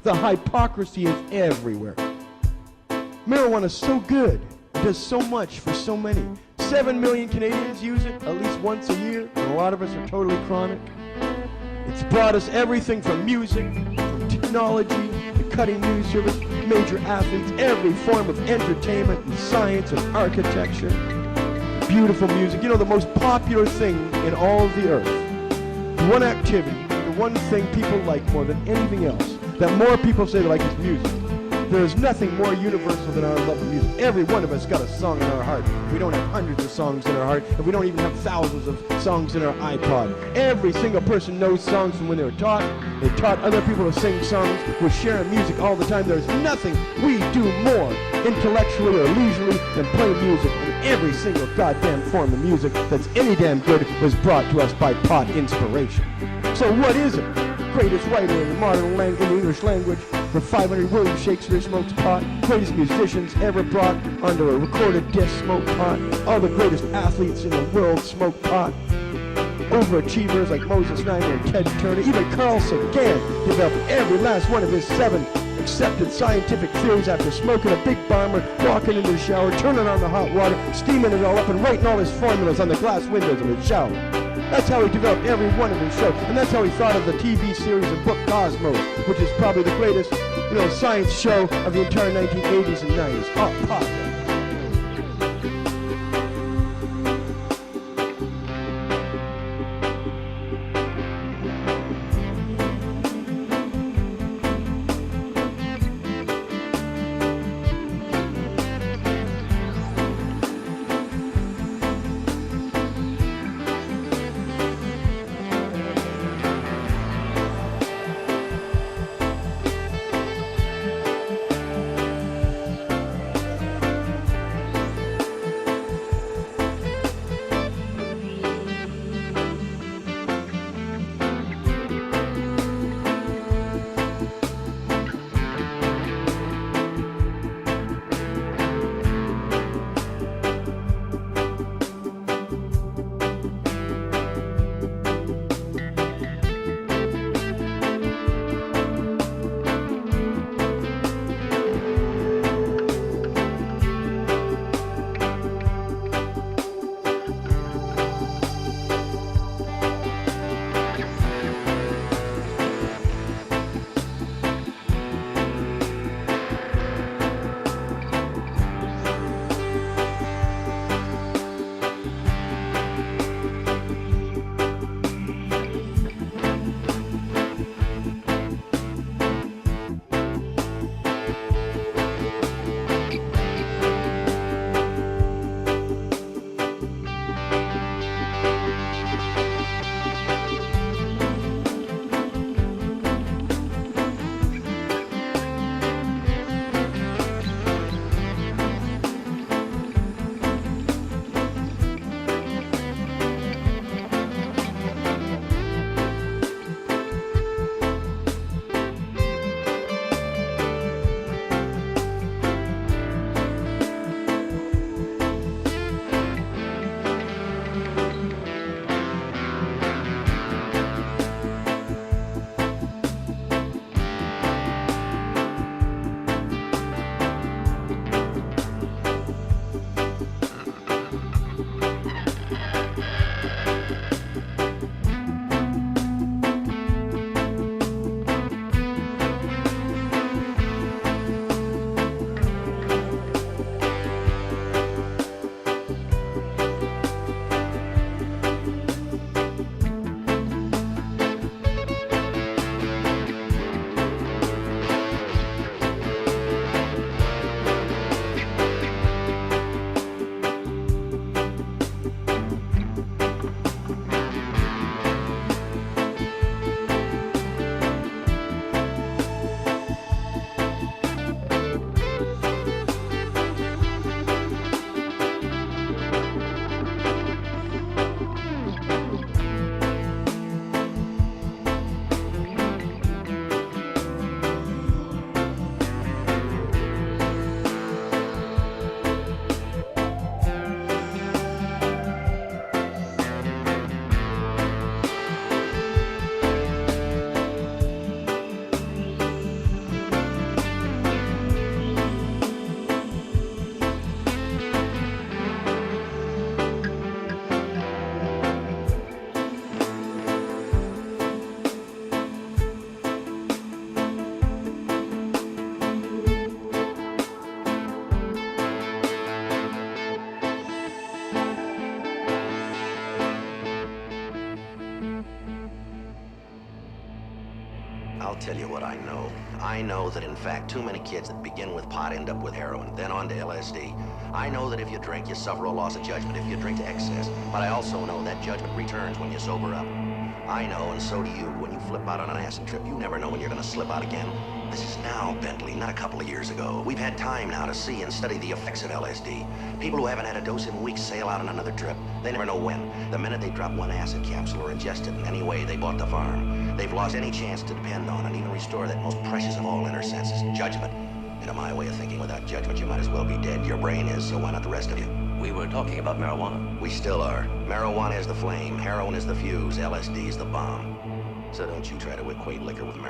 The hypocrisy is everywhere. Marijuana is so good. It does so much for so many. 7 million Canadians use it at least once a year, and a lot of us are totally chronic. It's brought us everything from music, from technology, to cutting news service, major athletes, every form of entertainment and science and architecture. Beautiful music. You know, the most popular thing in all of the earth, the one activity, the one thing people like more than anything else, that more people say they like is music. There is nothing more universal than our love of music. Every one of us got a song in our heart. We don't have hundreds of songs in our heart, and we don't even have thousands of songs in our iPod. Every single person knows songs from when they were taught. They taught other people to sing songs. We're sharing music all the time. There's nothing we do more intellectually or leisurely than play music. And every single goddamn form of music that's any damn good was brought to us by pot inspiration. So what is it? Greatest writer in the modern in the English language. For 500, William Shakespeare smokes pot. Greatest musicians ever brought onto a recorded disc smoke pot. All the greatest athletes in the world smoke pot. Overachievers like Moses Niner and Ted Turner. Even Carl Sagan developed every last one of his 7 accepted scientific theories after smoking a big bomber, walking into the shower, turning on the hot water, steaming it all up, and writing all his formulas on the glass windows of his shower. That's how he developed every one of his shows, and that's how he thought of the TV series and book Cosmos, which is probably the greatest, science show of the entire 1980s and 90s. Oh, pop. I'll tell you what I know. I know that, in fact, too many kids that begin with pot end up with heroin, then on to LSD. I know that if you drink, you suffer a loss of judgment if you drink to excess. But I also know that judgment returns when you sober up. I know, and so do you. When you flip out on an acid trip, you never know when you're going to slip out again. This is now, Bentley, not a couple of years ago. We've had time now to see and study the effects of LSD. People who haven't had a dose in weeks sail out on another trip. They never know when. The minute they drop one acid capsule or ingest it in any way they bought the farm, they've lost any chance to depend on and even restore that most precious of all inner senses, judgment. And in my way of thinking, without judgment, you might as well be dead. Your brain is, so why not the rest of you? We were talking about marijuana. We still are. Marijuana is the flame, heroin is the fuse, LSD is the bomb. So don't you try to equate liquor with marijuana.